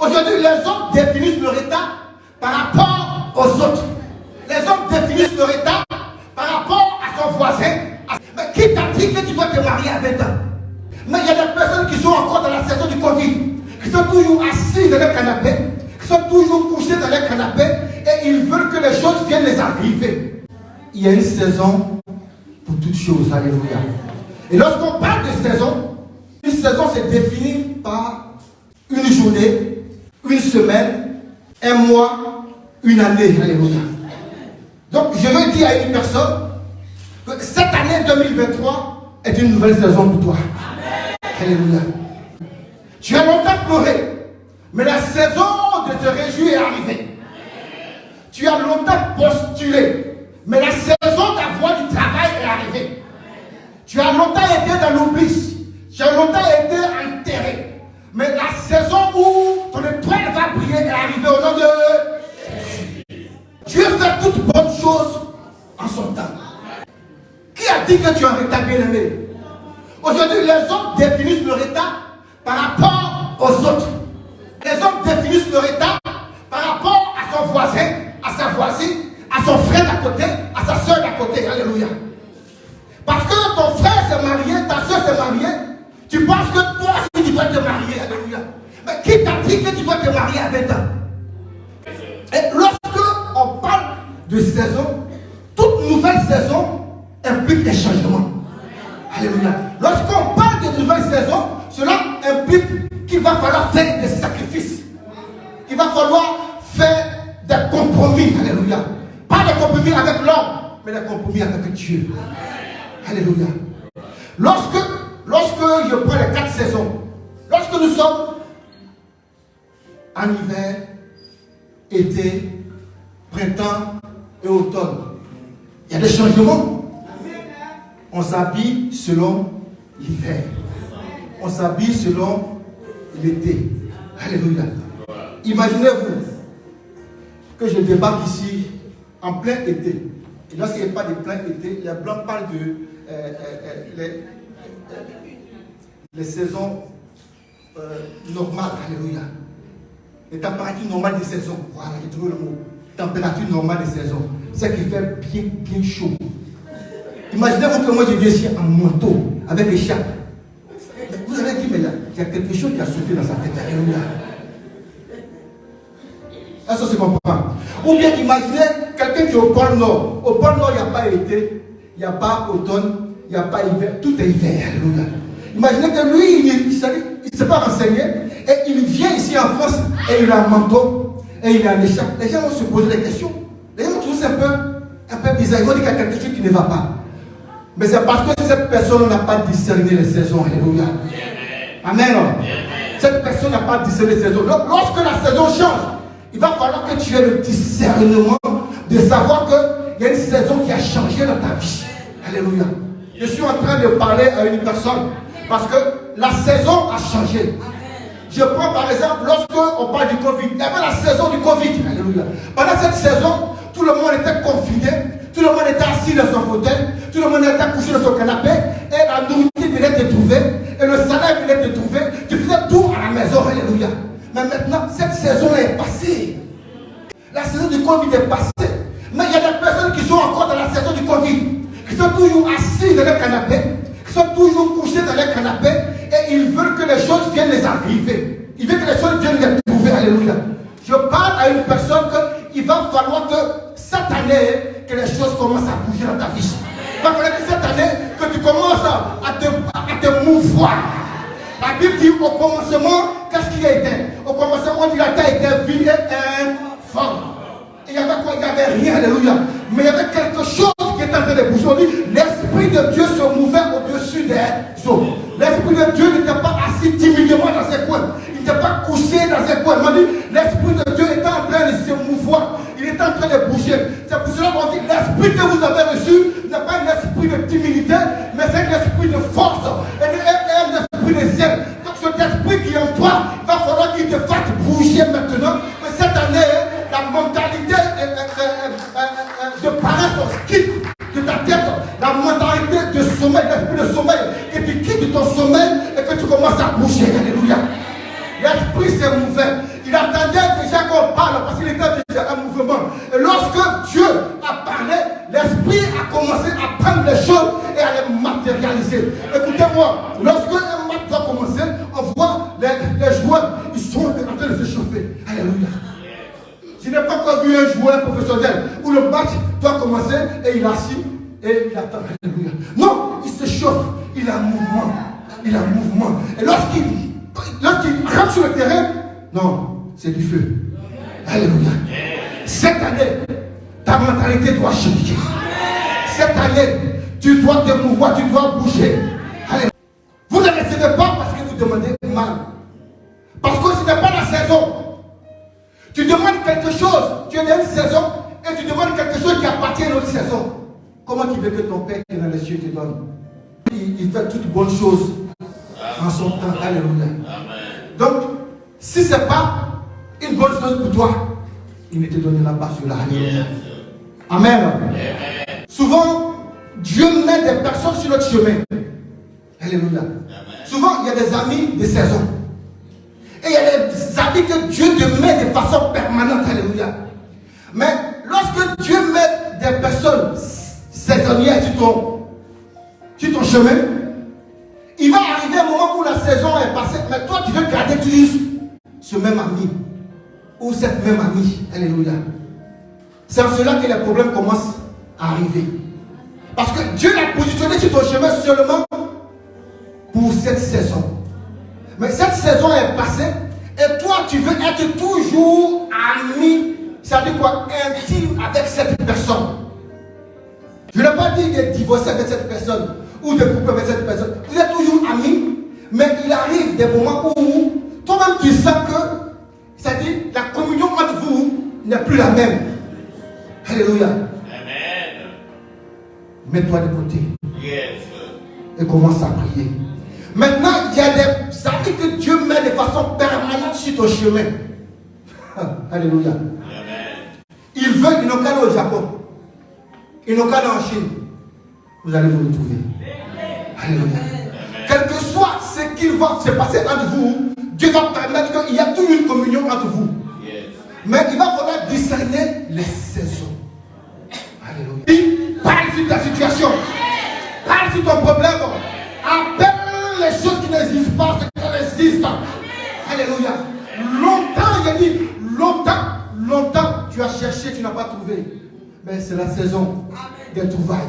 Aujourd'hui, les hommes définissent leur état par rapport aux autres. Les hommes définissent leur état par rapport à son voisin. Mais qui t'a dit que tu dois te marier à 20 ans? Mais il y a des personnes qui sont encore dans la saison du Covid, qui sont toujours assis dans le canapé, qui sont toujours couchés dans le canapé, et ils veulent que les choses viennent les arriver. Il y a une saison pour toutes choses. Alléluia. Et lorsqu'on parle de saison, une saison c'est défini par une journée, une semaine, un mois, une année. Alléluia. Donc je veux dire à une personne que cette année 2023 est une nouvelle saison pour toi. Alléluia. Tu as longtemps pleuré, mais la saison de te réjouir est arrivée. Tu as longtemps postulé, mais la saison d'avoir du travail est arrivée. Tu as longtemps été dans l'oubli, tu as longtemps été enterré, mais la saison où ton étoile va briller est arrivée au nom de Jésus. Dieu fait toutes bonnes choses en son temps. Qui a dit que tu es un état bien-aimé? Aujourd'hui, les hommes définissent leur état par rapport aux autres. Les hommes définissent leur état par rapport à son voisin, à sa voisine, à son frère d'à côté, à sa soeur d'à côté. Alléluia. Parce que ton frère s'est marié, ta soeur s'est mariée, tu penses que toi aussi tu dois te marier. Alléluia. Mais qui t'a dit que tu dois te marier à 20 ans? Et lorsque on parle de saison, toute nouvelle saison implique des changements. Alléluia. Lorsqu'on parle de nouvelle saison, cela implique qu'il va falloir faire des sacrifices. Il va falloir faire des compromis. Alléluia. Pas des compromis avec l'homme, mais des compromis avec Dieu. Alléluia. Lorsque je prends les 4 saisons, lorsque nous sommes en hiver, été, printemps et automne, il y a des changements. On s'habille selon l'hiver. On s'habille selon l'été. Alléluia. Imaginez-vous que je débarque ici en plein été. Et lorsqu'il n'y a pas de plein été, les blancs parlent de les saisons normales. Alléluia. Les températures normales des saisons. Voilà, j'ai trouvé le mot. Température normale des saisons. C'est qui fait bien chaud. Imaginez-vous que moi je viens ici en manteau, avec des chapeaux. Vous avez dit, mais là, il y a quelque chose qui a sauté dans sa tête. Alléluia. Est-ce que c'est comprend? Ou bien imaginez quelqu'un qui est au pôle Nord. Au pôle Nord, il n'y a pas été, il n'y a pas automne, il n'y a pas hiver. Tout est hiver. Alléluia. Imaginez que lui, il ne s'est pas renseigné et il vient ici en France et il a un manteau et il a un écharpe. Les gens vont se poser des questions. Les gens vont trouver ça un peu bizarre. Ils vont dire qu'il y a quelque chose qui ne va pas. Mais c'est parce que cette personne n'a pas discerné les saisons. Alléluia. Amen. Cette personne n'a pas discerné les saisons. Donc, lorsque la saison change, il va falloir que tu aies le discernement de savoir qu'il y a une saison qui a changé dans ta vie. Alléluia. Je suis en train de parler à une personne parce que la saison a changé. Je prends par exemple, lorsqu'on parle du Covid, il y avait la saison du Covid. Alléluia. Pendant cette saison, tout le monde était confiné, tout le monde était assis dans son fauteuil, tout le monde était couché dans son canapé, et la nourriture venait te trouver, et le salaire venait te trouver, tu faisais tout à la maison. Alléluia. Mais maintenant, cette saison est passée. La saison du Covid est passée. Mais il y a des personnes qui sont encore dans la saison du Covid, qui sont toujours assis dans le canapé, qui sont toujours couchés dans le canapé, et ils veulent que les choses viennent les arriver. Ils veulent que les choses viennent les trouver. Alléluia. Je parle à une personne qu'il va falloir que cette année, que les choses commencent à bouger dans ta vie. Il va falloir que cette année, que tu commences à te mouvoir. La Bible dit au commencement, qu'est-ce qu'il a été? Au commencement, on dit la terre était vide et informe. Il y avait quoi? Il n'y avait rien, alléluia. Mais il y avait quelque chose qui était en train de bouger. On dit, l'Esprit de Dieu se mouvait au-dessus des eaux. L'Esprit de Dieu n'était pas assis timidement dans ses coins. Il n'était pas couché dans ses coins. On dit, l'Esprit de Dieu était en train de se mouvoir. Il était en train de bouger. C'est pour cela qu'on dit, l'Esprit que vous avez reçu n'est pas un esprit de timidité, mais c'est un esprit de force. Et un esprit de zèle. Donc cet esprit qui est en toi, il va falloir qu'il te fasse bouger maintenant. Mais cette année, la mentalité de paresse quitte de ta tête, la mentalité de sommeil, l'esprit de sommeil, et tu quittes ton sommeil et que tu commences à bouger. Alléluia. L'esprit se mouvait. Il attendait déjà qu'on parle parce qu'il était déjà en mouvement. Et lorsque Dieu a parlé, l'Esprit a commencé à prendre les choses et à les matérialiser. Écoutez-moi, lorsque un match doit commencer, on voit les joueurs, ils sont en train de se chauffer. Alléluia. Je n'ai pas encore vu un joueur professionnel où le match doit commencer et il est assis et il attend. Alléluia. Non, il se chauffe, il est en mouvement. Il est en mouvement. Et lorsqu'il rentre sur le terrain, non, c'est du feu. Alléluia. Cette année, ta mentalité doit changer. Cette année, tu dois te mouvoir, tu dois bouger. Alléluia. Vous ne recevez pas parce que vous demandez mal. Parce que ce n'est pas la saison. Tu demandes quelque chose, tu es dans une saison, et tu demandes quelque chose qui appartient à une autre saison. Comment tu veux que ton Père qui est dans les cieux te donne? Il fait toutes bonnes choses en son temps. Alléluia. Donc, si ce n'est pas une bonne chose pour toi, il ne te donnera pas cela. Alléluia. Amen. Souvent, Dieu met des personnes sur notre chemin. Alléluia. Souvent, il y a des amis de saison. Et il y a des amis que Dieu te met de façon permanente. Alléluia. Mais lorsque Dieu met des personnes saisonnières sur ton chemin, il va arriver un moment où la saison est passée, mais toi tu veux garder toujours ce même ami ou cette même amie. Alléluia. C'est en cela que les problèmes commencent à arriver. Parce que Dieu l'a positionné sur ton chemin seulement pour cette saison. Mais cette saison est passée et toi tu veux être toujours ami, ça veut dire quoi? Intime avec cette personne. Je ne vais pas dire de divorcer avec cette personne ou de couper avec cette personne. Vous êtes toujours amis, mais il arrive des moments où toi-même tu sens que, c'est-à-dire la communion entre vous n'est plus la même. Alléluia. Amen. Mets-toi de côté. Yes. Et commence à prier. Maintenant, il y a des amis que Dieu met de façon permanente sur ton chemin. Alléluia. Amen. Ils veulent, ils n'ont qu'à aller au Japon. Ils n'ont qu'à aller en Chine. Vous allez vous retrouver. Alléluia. Quel que soit ce qui va se passer entre vous, Dieu va permettre qu'il y a toute une communion entre vous. Yes. Mais il va falloir discerner les saisons. Alléluia. Parle sur ta situation. Parle sur ton problème. Appelle les choses qui n'existent pas, ce qui existent. Alléluia. Longtemps, il a dit, longtemps, tu as cherché, tu n'as pas trouvé. Mais c'est la saison des trouvailles.